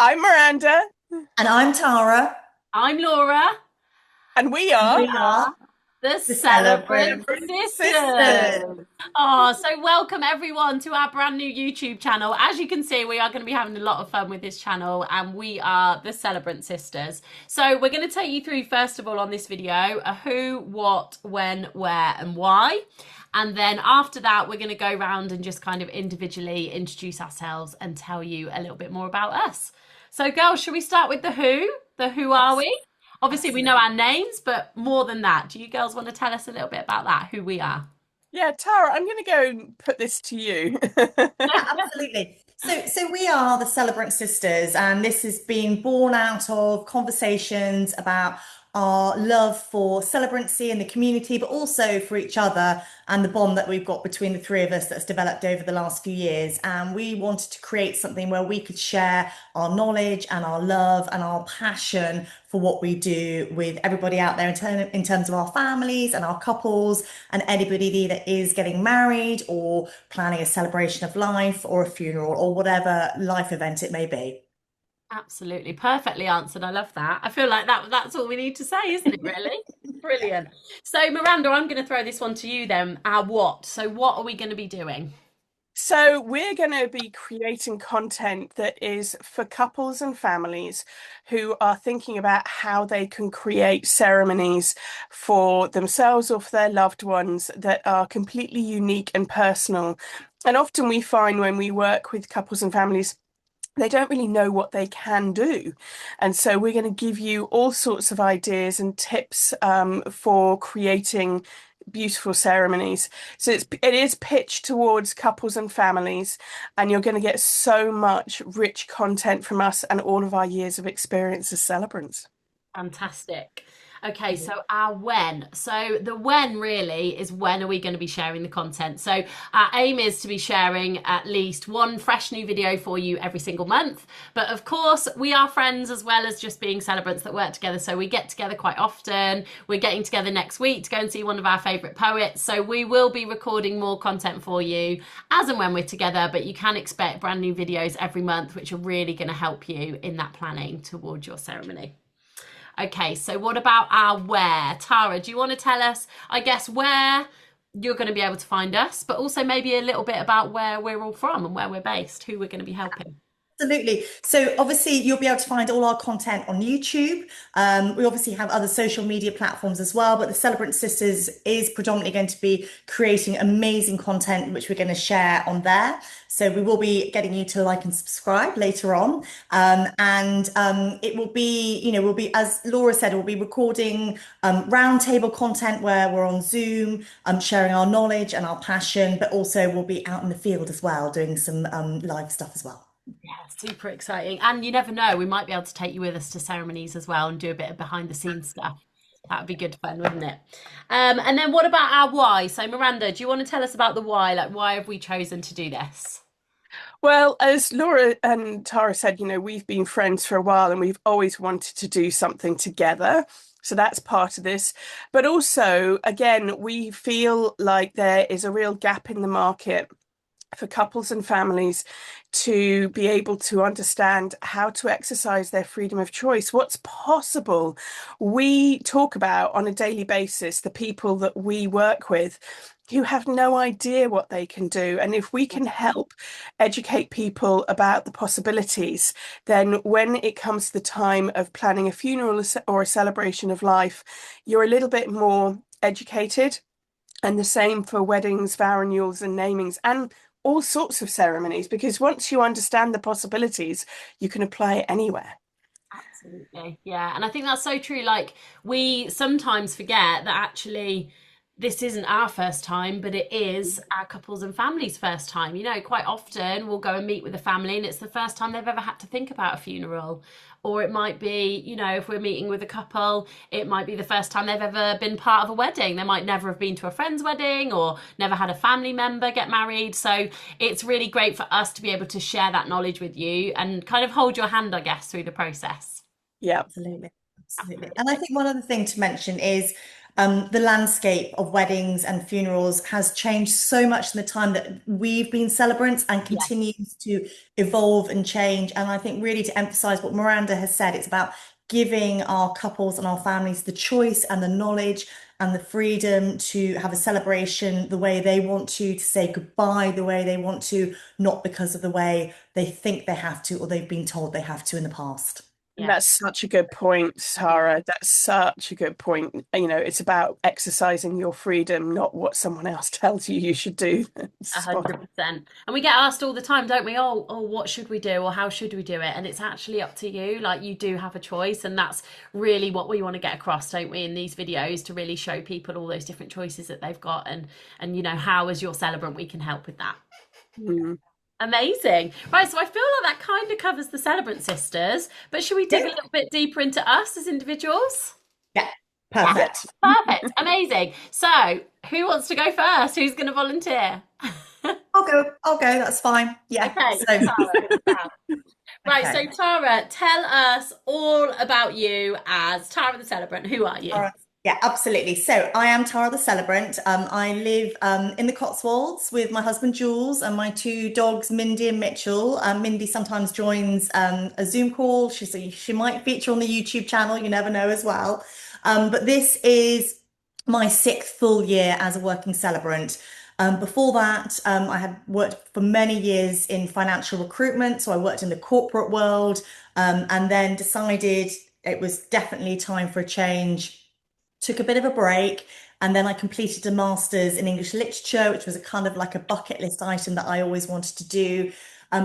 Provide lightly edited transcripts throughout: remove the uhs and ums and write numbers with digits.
I'm Miranda, And I'm Tara, I'm Laura. and we and are we are The the Celebrant Celebrant Sisters. Sisters. So welcome everyone to our brand new YouTube channel. As you can see, we are going to be having a lot of fun with this channel, and we are the Celebrant Sisters. So we're going to take you through, first of all, on this video, a who, what, when, where, and why. And then after that, we're going to go around and just kind of individually introduce ourselves and tell you a little bit more about us. So, girls, should we start with the who? The who are we? Obviously, we know Absolutely. our names, but more than that, do you girls want to tell us a little bit about that, who we are? Yeah, Tara, I'm going to go and put this to you. Yeah, absolutely. So we are the Celebrant Sisters, and this is being born out of conversations about our love for celebrancy and the community, but also for each other and the bond that we've got between the three of us that's developed over the last few years. And we wanted to create something where we could share our knowledge and our love and our passion for what we do with everybody out there in terms of our families and our couples and anybody that is getting married or planning a celebration of life or a funeral or whatever life event it may be. Absolutely, perfectly answered. I love that. I feel like that's all we need to say, isn't it, really? Brilliant. So, Miranda, I'm going to throw this one to you then. Our what? So, what are we going to be doing? So, we're going to be creating content that is for couples and families who are thinking about how they can create ceremonies for themselves or for their loved ones that are completely unique and personal. And often we find when we work with couples and families, they don't really know what they can do. And so we're going to give you all sorts of ideas and tips for creating beautiful ceremonies. So it is pitched towards couples and families, and you're going to get so much rich content from us and all of our years of experience as celebrants. Fantastic. Okay, so our when. So the when really is when are we going to be sharing the content? So our aim is to be sharing at least one fresh new video for you every single month. But of course, we are friends as well as just being celebrants that work together. So we get together quite often. We're getting together next week to go and see one of our favourite poets. So we will be recording more content for you as and when we're together. But you can expect brand new videos every month, which are really going to help you in that planning towards your ceremony. Okay, so what about our where? Tara, do you want to tell us, I guess, where you're going to be able to find us, but also maybe a little bit about where we're all from and where we're based, who we're going to be helping? Absolutely. So obviously you'll be able to find all our content on YouTube. We obviously have other social media platforms as well, but the Celebrant Sisters is predominantly going to be creating amazing content, which we're going to share on there. So we will be getting you to like and subscribe later on. And it will be, we'll be, as Laura said, we'll be recording roundtable content where we're on Zoom, sharing our knowledge and our passion, but also we'll be out in the field as well, doing some live stuff as well. Yeah, super exciting. And you never know, we might be able to take you with us to ceremonies as well and do a bit of behind the scenes stuff. That would be good fun, wouldn't it? And then what about our why? So, Miranda, do you want to tell us about the why? Like, why have we chosen to do this? Well, as Laura and Tara said, we've been friends for a while and we've always wanted to do something together. So that's part of this. But also, again, we feel like there is a real gap in the market for couples and families to be able to understand how to exercise their freedom of choice, what's possible. We talk about on a daily basis the people that we work with who have no idea what they can do. And if we can help educate people about the possibilities, then when it comes to the time of planning a funeral or a celebration of life, you're a little bit more educated. And the same for weddings, vow renewals, and namings, and all sorts of ceremonies, because once you understand the possibilities, you can apply it anywhere. Absolutely. Yeah. And I think that's so true. Like, we sometimes forget that actually this isn't our first time, but it is our couples and families' first time. Quite often we'll go and meet with a family and it's the first time they've ever had to think about a funeral. Or it might be, if we're meeting with a couple, it might be the first time they've ever been part of a wedding. They might never have been to a friend's wedding or never had a family member get married. So it's really great for us to be able to share that knowledge with you and kind of hold your hand, I guess, through the process. Yeah. Absolutely. Absolutely. And I think one other thing to mention is the landscape of weddings and funerals has changed so much in the time that we've been celebrants and Yeah, continues to evolve and change. And I think really to emphasize what Miranda has said, it's about giving our couples and our families the choice and the knowledge and the freedom to have a celebration the way they want to say goodbye the way they want to, not because of the way they think they have to or they've been told they have to in the past. And yeah. that's such a good point, Tara. That's such a good point. It's about exercising your freedom, not what someone else tells you you should do. Spot on. 100%. And we get asked all the time, don't we? Oh, what should we do? Or how should we do it? And it's actually up to you. Like, you do have a choice. And that's really what we want to get across, don't we, in these videos, to really show people all those different choices that they've got. And how, as your celebrant, we can help with that. Mm. Amazing. Right. So I feel like that kind of covers the Celebrant sisters. But should we dig a little bit deeper into us as individuals? Yeah, Yeah. perfect. Perfect. Amazing. So who wants to go first? Who's going to volunteer? I'll go, that's fine. Yeah. Okay, So, Tara. Right, okay. so Tara, tell us all about you as Tara the Celebrant. Who are you? Tara. Yeah, absolutely. So I am Tara the Celebrant. I live in the Cotswolds with my husband Jules and my two dogs, Mindy and Mitchell. Mindy sometimes joins a Zoom call. She might feature on the YouTube channel. You never know as well. But this is my sixth full year as a working celebrant. Before that, I had worked for many years in financial recruitment. So I worked in the corporate world, and then decided it was definitely time for a change, took a bit of a break, and then I completed a master's in English literature, which was a kind of like a bucket list item that I always wanted to do.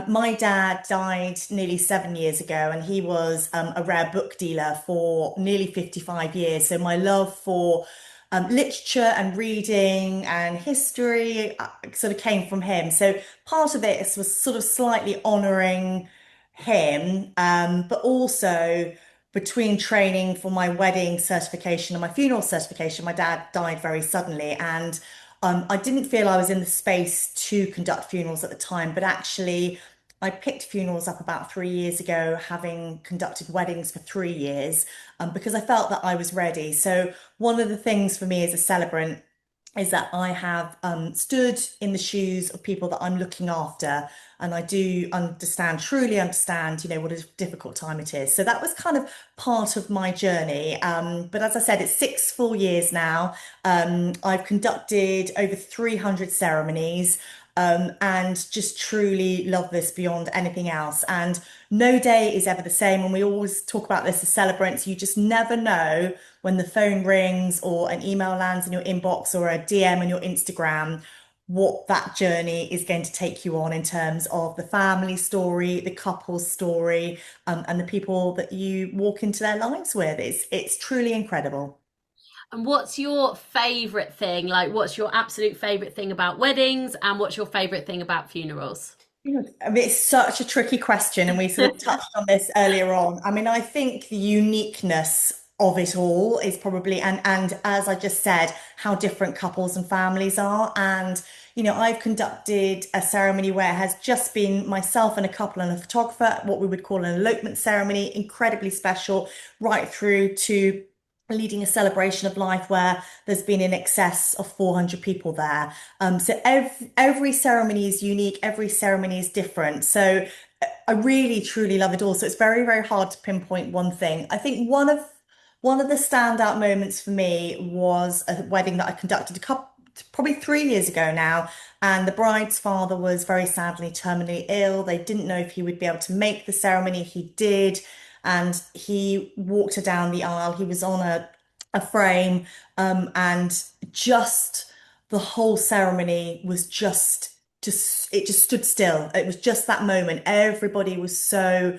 My dad died nearly 7 years ago, and he was a rare book dealer for nearly 55 years. So my love for literature and reading and history sort of came from him. So part of this was sort of slightly honoring him, but also between training for my wedding certification and my funeral certification, my dad died very suddenly. And I didn't feel I was in the space to conduct funerals at the time, but actually, I picked funerals up about 3 years ago, having conducted weddings for 3 years, because I felt that I was ready. So, one of the things for me as a celebrant is that I have stood in the shoes of people that I'm looking after, and I do understand, truly understand, what a difficult time it is. So that was kind of part of my journey. But as I said, it's 6 full years now. I've conducted over 300 ceremonies. And just truly love this beyond anything else. And no day is ever the same. And we always talk about this as celebrants. You just never know when the phone rings or an email lands in your inbox or a DM on your Instagram, what that journey is going to take you on in terms of the family story, the couple's story, and the people that you walk into their lives with. It's truly incredible. And what's your favourite thing? Like, what's your absolute favourite thing about weddings, and what's your favourite thing about funerals? I mean, it's such a tricky question, and we sort of touched on this earlier on. I mean, I think the uniqueness of it all is probably, and as I just said, how different couples and families are. And I've conducted a ceremony where it has just been myself and a couple and a photographer, what we would call an elopement ceremony, incredibly special, right through to leading a celebration of life where there's been in excess of 400 people there. So every ceremony is unique, every ceremony is different. So I really truly love it all. So it's very, very hard to pinpoint one thing. I think one of the standout moments for me was a wedding that I conducted probably 3 years ago now. And the bride's father was very sadly terminally ill. They didn't know if he would be able to make the ceremony. He did. And he walked her down the aisle. He was on a frame, and just the whole ceremony was just it just stood still. It was just that moment. Everybody was so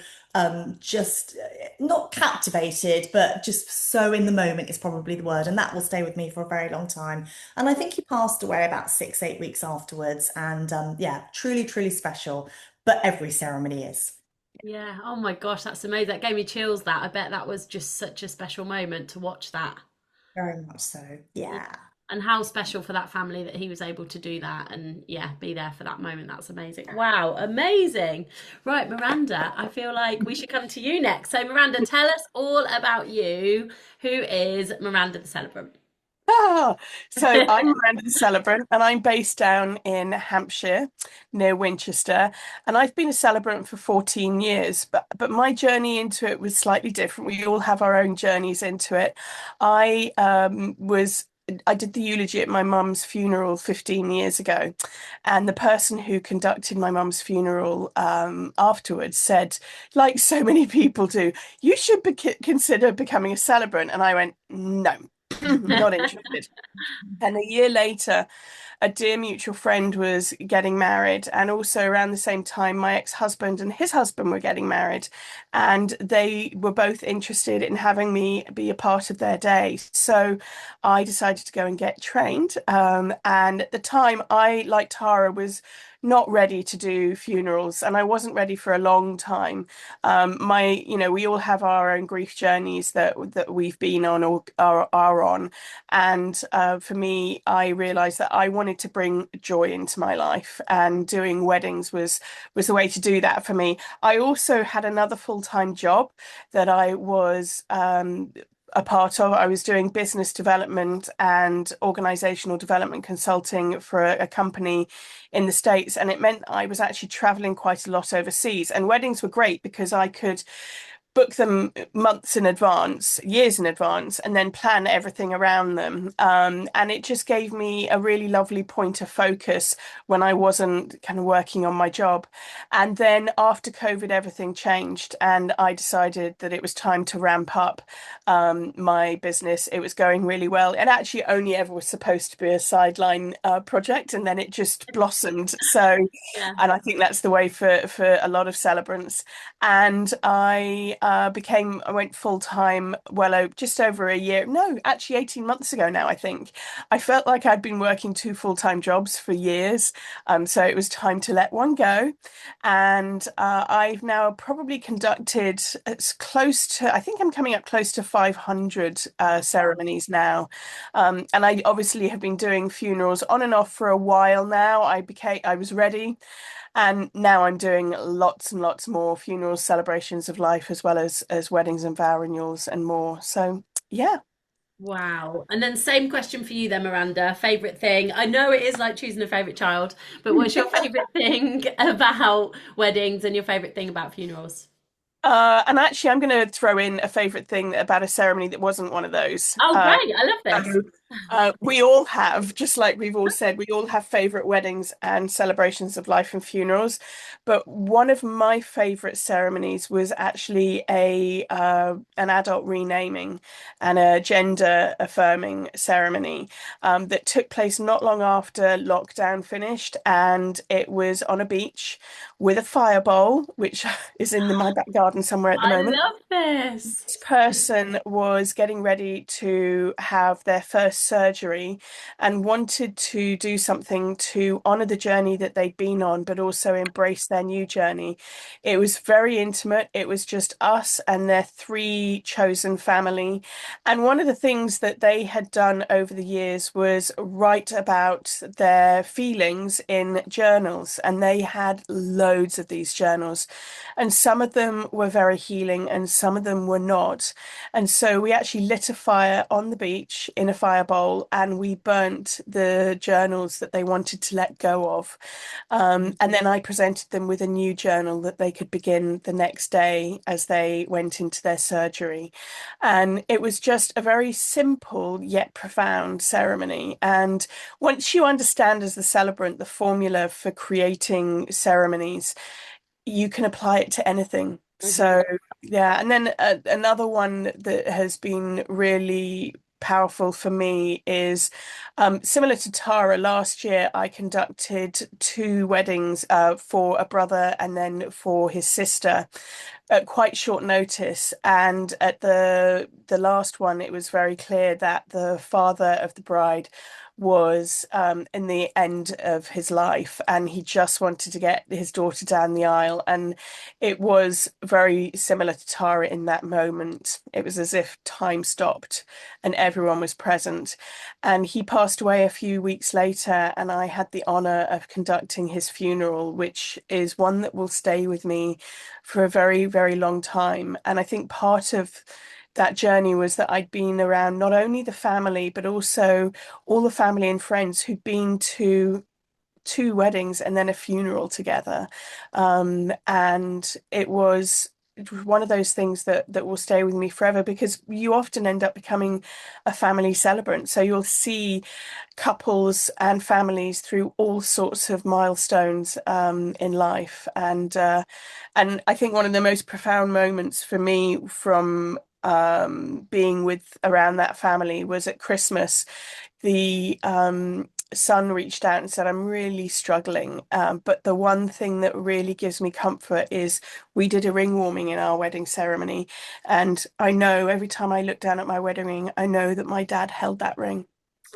just not captivated, but just so in the moment is probably the word, and that will stay with me for a very long time. And I think he passed away about 6, 8 weeks afterwards, and yeah, truly, truly special. But every ceremony is. Yeah. Oh my gosh, that's amazing. That gave me chills. That, I bet that was just such a special moment to watch that. Very much so. Yeah. Yeah. And how special for that family that he was able to do that and, yeah, be there for that moment. That's amazing. Wow, amazing. Right, Miranda, I feel like we should come to you next. So, Miranda, tell us all about you. Who is Miranda the Celebrant? Ah, so I'm Miranda the Celebrant, and I'm based down in Hampshire, near Winchester. And I've been a celebrant for 14 years, but my journey into it was slightly different. We all have our own journeys into it. I I did the eulogy at my mum's funeral 15 years ago, and the person who conducted my mum's funeral afterwards said, like so many people do, you should consider becoming a celebrant. And I went, no. Not interested. And a year later, a dear mutual friend was getting married, and also around the same time, my ex-husband and his husband were getting married, and they were both interested in having me be a part of their day. So I decided to go and get trained. And at the time, I, like Tara, was not ready to do funerals, and I wasn't ready for a long time. We all have our own grief journeys that we've been on or are on, and for me, I realized that I wanted to bring joy into my life, and doing weddings was the way to do that for me. I also had another full-time job that I was a part of. I was doing business development and organizational development consulting for a company in the States, and it meant I was actually traveling quite a lot overseas. And weddings were great because I could book them months in advance, years in advance, and then plan everything around them. And it just gave me a really lovely point of focus when I wasn't kind of working on my job. And then after COVID, everything changed, and I decided that it was time to ramp up my business. It was going really well. It actually only ever was supposed to be a sideline project, and then it just blossomed. So, Yeah. and I think that's the way for a lot of celebrants. And I went full time just over a year, no, actually 18 months ago now, I think. I felt like I'd been working two full-time jobs for years. So it was time to let one go. And I've now probably conducted I think I'm coming up close to 500 ceremonies now. And I obviously have been doing funerals on and off for a while now. I was ready. And now I'm doing lots and lots more funerals, celebrations of life, as well as weddings and vow renewals and more. So yeah. Wow. And then same question for you then, Miranda. Favorite thing? I know it is like choosing a favorite child, but what's your favorite thing about weddings and your favorite thing about funerals? And actually, I'm going to throw in a favorite thing about a ceremony that wasn't one of those. Oh, great. I love this. So, we all have, just like we've all said, we all have favorite weddings and celebrations of life and funerals. But one of my favorite ceremonies was actually a an adult renaming and a gender affirming ceremony that took place not long after lockdown finished, and it was on a beach with a fire bowl, which is in my back garden somewhere at the I moment. love this. This person was getting ready to have their first surgery and wanted to do something to honor the journey that they'd been on, but also embrace their new journey. It was very intimate. It was just us and their three chosen family. And one of the things that they had done over the years was write about their feelings in journals, and they had loads of these journals. And some of them were very healing, and some of them were not. And so we actually lit a fire on the beach in a fire bowl, and we burnt the journals that they wanted to let go of. And then I presented them with a new journal that they could begin the next day as they went into their surgery. And it was just a very simple yet profound ceremony. And once you understand as the celebrant the formula for creating ceremonies, you can apply it to anything. Mhm. So, yeah. And then another one that has been really powerful for me is similar to Tara. Last year, I conducted two weddings for a brother and then for his sister at quite short notice. And at the last one, it was very clear that the father of the bride was in the end of his life, and he just wanted to get his daughter down the aisle. And it was very similar to Tara in that moment. It was as if time stopped and everyone was present. And he passed away a few weeks later, and I had the honor of conducting his funeral, which is one that will stay with me for a very, very long time. And I think part of that journey was that I'd been around not only the family, but also all the family and friends who'd been to two weddings and then a funeral together. And it was one of those things that will stay with me forever, because you often end up becoming a family celebrant. So you'll see couples and families through all sorts of milestones in life. And I think one of the most profound moments for me from being with around that family was at Christmas. The son reached out and said, I'm really struggling. But the one thing that really gives me comfort is we did a ring warming in our wedding ceremony. And I know every time I look down at my wedding ring, I know that my dad held that ring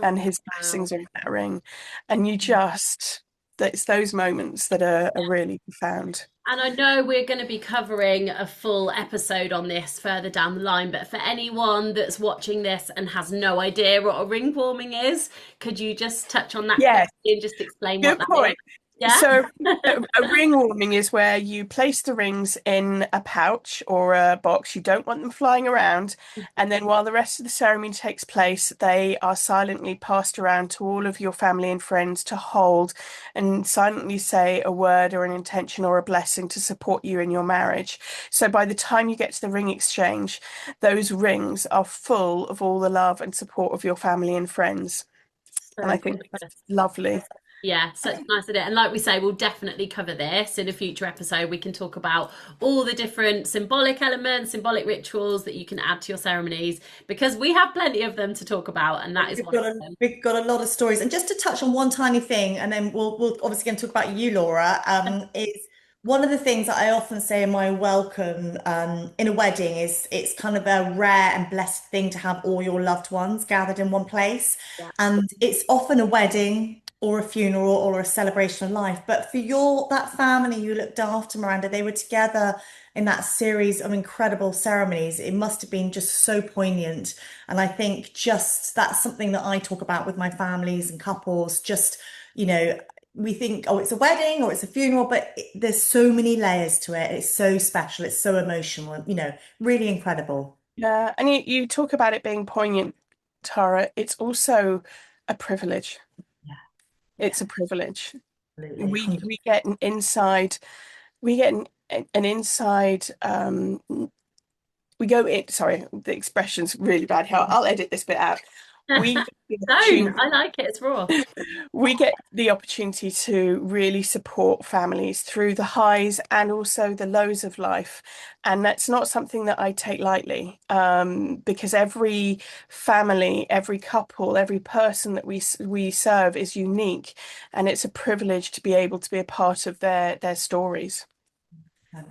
and Oh, his wow. blessings are in that ring. And it's those moments that are really profound. And I know we're going to be covering a full episode on this further down the line, but for anyone that's watching this and has no idea what a ring warming is, could you just touch on that quickly Yes, and just explain what good that is? point. Yeah? So, a ring warming is where you place the rings in a pouch or a box. You don't want them flying around. And then while the rest of the ceremony takes place, they are silently passed around to all of your family and friends to hold and silently say a word or an intention or a blessing to support you in your marriage. So, by the time you get to the ring exchange, those rings are full of all the love and support of your family and friends. And So I think that's gorgeous. lovely. Yeah, such a nice idea. And like we say, we'll definitely cover this in a future episode. We can talk about all the different symbolic elements, symbolic rituals that you can add to your ceremonies, because we have plenty of them to talk about, and that is one of them. We've got a lot of stories. And just to touch on one tiny thing, and then we'll obviously going to talk about you, Laura, is one of the things that I often say in my welcome in a wedding is it's kind of a rare and blessed thing to have all your loved ones gathered in one place. Yeah. And it's often a wedding or a funeral or a celebration of life. But for that family you looked after, Miranda, they were together in that series of incredible ceremonies. It must have been just so poignant. And I think just that's something that I talk about with my families and couples. Just, you know, we think, oh, it's a wedding or it's a funeral, but there's so many layers to it. It's so special. It's so emotional, really incredible. Yeah, and you talk about it being poignant, Tara. It's also a privilege. Yeah, yeah, It's a privilege. absolutely. We get an inside, we get an inside, we go in, sorry, the expression's really bad here. I'll edit this bit out. We get the Don't. opportunity I like it. It's raw. we get the opportunity to really support families through the highs and also the lows of life. And that's not something that I take lightly, because every family, every couple, every person that we serve is unique. And it's a privilege to be able to be a part of their stories.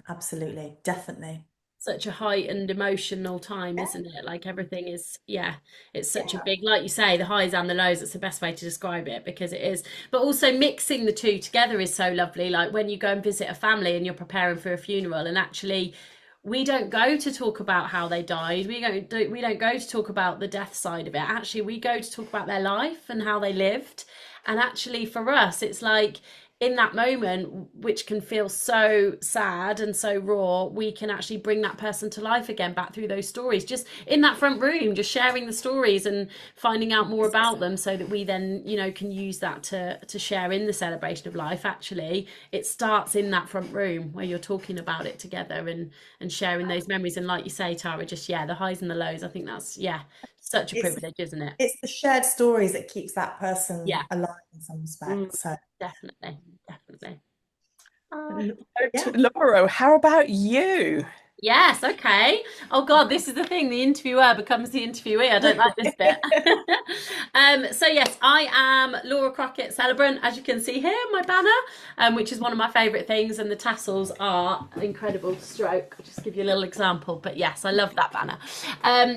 Absolutely, definitely. Such a heightened emotional time, Yeah, isn't it? Like everything is, yeah, it's such a yeah. big, like you say, the highs and the lows. It's the best way to describe it because it is. But also mixing the two together is so lovely. Like when you go and visit a family and you're preparing for a funeral, and actually, we don't go to talk about how they died. We don't go to talk about the death side of it. Actually, we go to talk about their life and how they lived. And actually, for us, it's like in that moment, which can feel so sad and so raw, we can actually bring that person to life again back through those stories, just in that front room, just sharing the stories and finding out more about them so that we then, can use that to share in the celebration of life. Actually, it starts in that front room where you're talking about it together and sharing those memories. And like you say, Tara, just, yeah, the highs and the lows. I think that's, yeah, such a It's privilege, isn't it? it's the shared stories that keeps that person Yeah. alive in some Mm. respect. So, Definitely, definitely. Oh, l- To yeah. Laura, how about you? yes, okay. Oh God, this is the thing. The interviewer becomes the interviewee. I don't like this bit. So yes, I am Laura Crockett, Celebrant, as you can see here, my banner, which is one of my favourite things, and the tassels are incredible to stroke. I'll just give you a little example, but yes, I love that banner.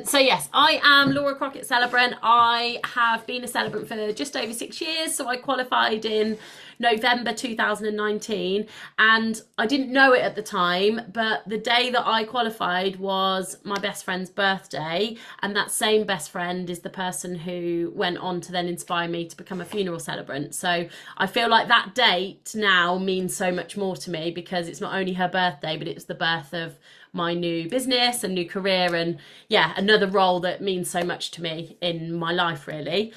So yes, I am Laura Crockett, Celebrant. I have been a celebrant for just over 6 years, so I qualified in November 2019, and I didn't know it at the time, but the day that I qualified was my best friend's birthday, and that same best friend is the person who went on to then inspire me to become a funeral celebrant. So I feel like that date now means so much more to me because it's not only her birthday, but it's the birth of my new business and new career, and yeah, another role that means so much to me in my life, really.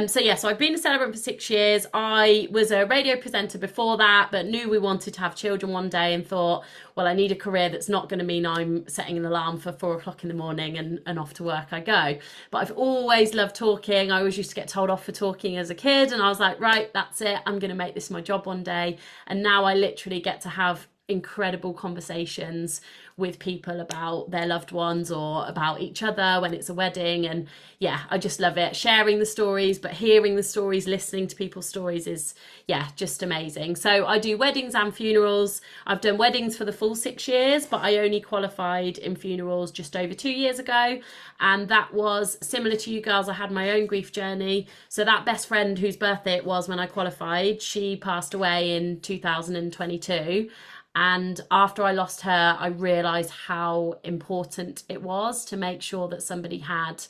So I've been a celebrant for 6 years. I was a radio presenter before that, but knew we wanted to have children one day and thought, well, I need a career that's not going to mean I'm setting an alarm for 4 o'clock in the morning and off to work I go. But I've always loved talking. I always used to get told off for talking as a kid, and I was like, right, that's it, I'm going to make this my job one day. And now I literally get to have incredible conversations with people about their loved ones or about each other when it's a wedding. And yeah, I just love it, sharing the stories, but hearing the stories, listening to people's stories is, yeah, just amazing. So I do weddings and funerals. I've done weddings for the full 6 years, but I only qualified in funerals just over 2 years ago, and that was similar to you girls. I had my own grief journey. So that best friend whose birthday it was when I qualified, she passed away in 2022. And after I lost her, I realised how important it was to make sure that somebody had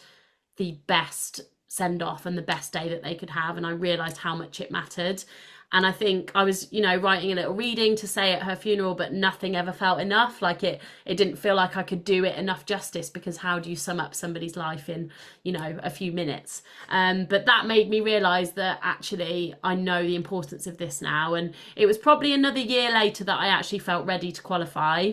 the best send off and the best day that they could have. And I realised how much it mattered. And I think I was, writing a little reading to say at her funeral, but nothing ever felt enough. Like it didn't feel like I could do it enough justice, because how do you sum up somebody's life in, a few minutes? But that made me realise that actually I know the importance of this now. And it was probably another year later that I actually felt ready to qualify.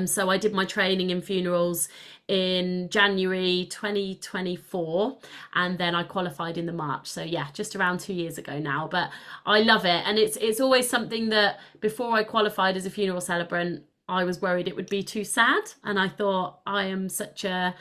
So I did my training in funerals in January 2024, and then I qualified in the March. So yeah, just around 2 years ago now. But I love it, and it's always something that before I qualified as a funeral celebrant, I was worried it would be too sad. And I thought, I am such a,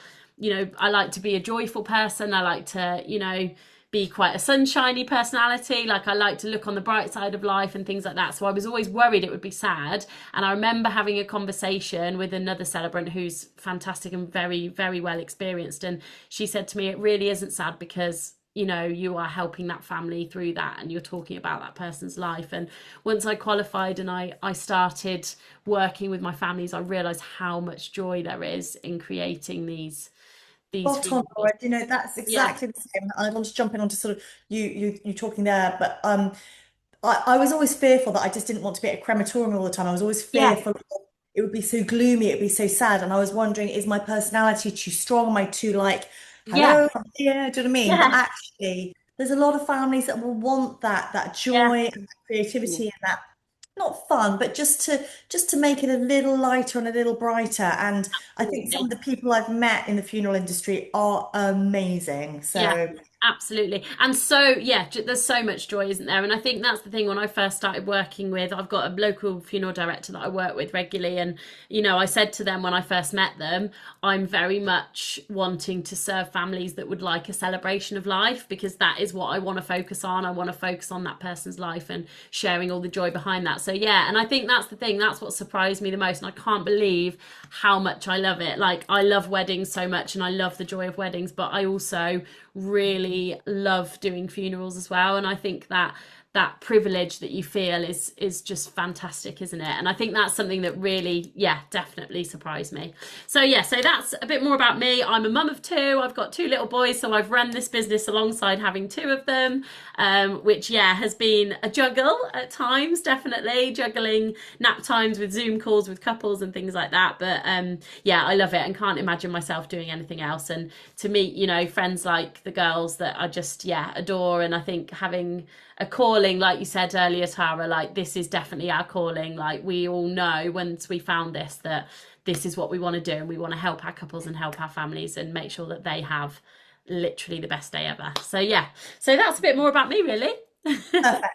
I like to be a joyful person. I like to, be quite a sunshiny personality. Like I like to look on the bright side of life and things like that. So I was always worried it would be sad. And I remember having a conversation with another celebrant who's fantastic and very, very well experienced. And she said to me, it really isn't sad, because you are helping that family through that, and you're talking about that person's life. And once I qualified and I started working with my families, I realized how much joy there is in creating these Spot on, Laura. That's exactly the same. I want to jump in onto sort of you talking there, but I was always fearful that I just didn't want to be at a crematorium all the time. I was always Yeah, fearful it would be so gloomy, it would be so sad, and I was wondering, is my personality too strong? Am I too like, yeah, hello, I'm here? Do you know what I mean? But yeah, actually, there's a lot of families that will want that yeah, joy and that creativity and that, not fun, but just to make it a little lighter and a little brighter. And I think some of absolutely. the people I've met in the funeral industry are amazing. Yeah, So absolutely. And so, yeah, there's so much joy, isn't there? And I think that's the thing. When I first started working with, I've got a local funeral director that I work with regularly. And, I said to them when I first met them, I'm very much wanting to serve families that would like a celebration of life, because that is what I want to focus on. I want to focus on that person's life and sharing all the joy behind that. So, yeah, and I think that's the thing. That's what surprised me the most. And I can't believe how much I love it. Like, I love weddings so much, and I love the joy of weddings, but I also really love doing funerals as well. And I think that privilege that you feel is just fantastic, isn't it? And I think that's something that really, yeah, definitely surprised me. So yeah, so that's a bit more about me. I'm a mum of two. I've got two little boys, so I've run this business alongside having two of them, which yeah, has been a juggle at times, definitely juggling nap times with Zoom calls with couples and things like that. But yeah, I love it and can't imagine myself doing anything else. And to meet, friends like the girls that I just, yeah, adore. And I think having a calling, like you said earlier, Tara, like this is definitely our calling. Like we all know once we found this, that this is what we want to do, and we want to help our couples and help our families and make sure that they have literally the best day ever. So yeah, so that's a bit more about me, really. perfect.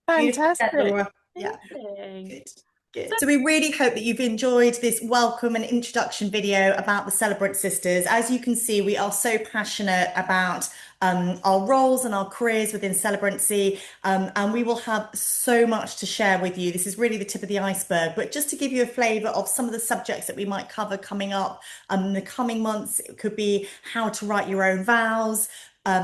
Beautifully said, Fantastic. Laura. Yeah. Amazing. Good. Good. So we really hope that you've enjoyed this welcome and introduction video about the Celebrant Sisters. As you can see, we are so passionate about our roles and our careers within celebrancy, and we will have so much to share with you. This is really the tip of the iceberg, but just to give you a flavour of some of the subjects that we might cover coming up in the coming months, it could be how to write your own vows,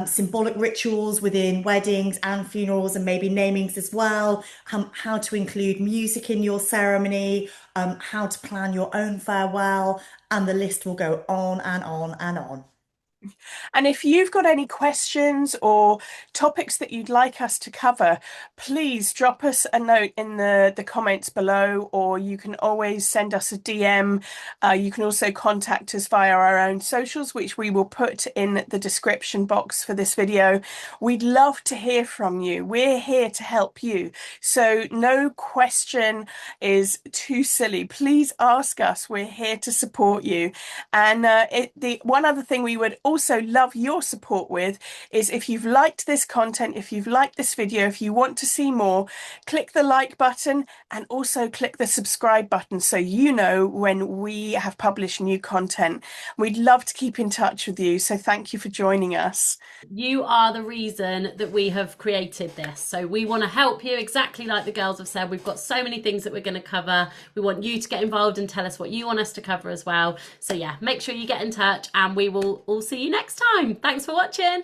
symbolic rituals within weddings and funerals and maybe namings as well, how to include music in your ceremony, how to plan your own farewell, and the list will go on and on and on. And if you've got any questions or topics that you'd like us to cover, please drop us a note in the comments below, or you can always send us a DM. You can also contact us via our own socials, which we will put in the description box for this video. We'd love to hear from you. We're here to help you. So no question is too silly. Please ask us. We're here to support you. And the one other thing we would also love your support with is, if you've liked this content, if you've liked this video, if you want to see more, click the like button and also click the subscribe button so you know when we have published new content. We'd love to keep in touch with you, so thank you for joining us. You are the reason that we have created this. So we want to help you, exactly like the girls have said. We've got so many things that we're going to cover. We want you to get involved and tell us what you want us to cover as well. So yeah, make sure you get in touch and we will all see you next time. Thanks for watching.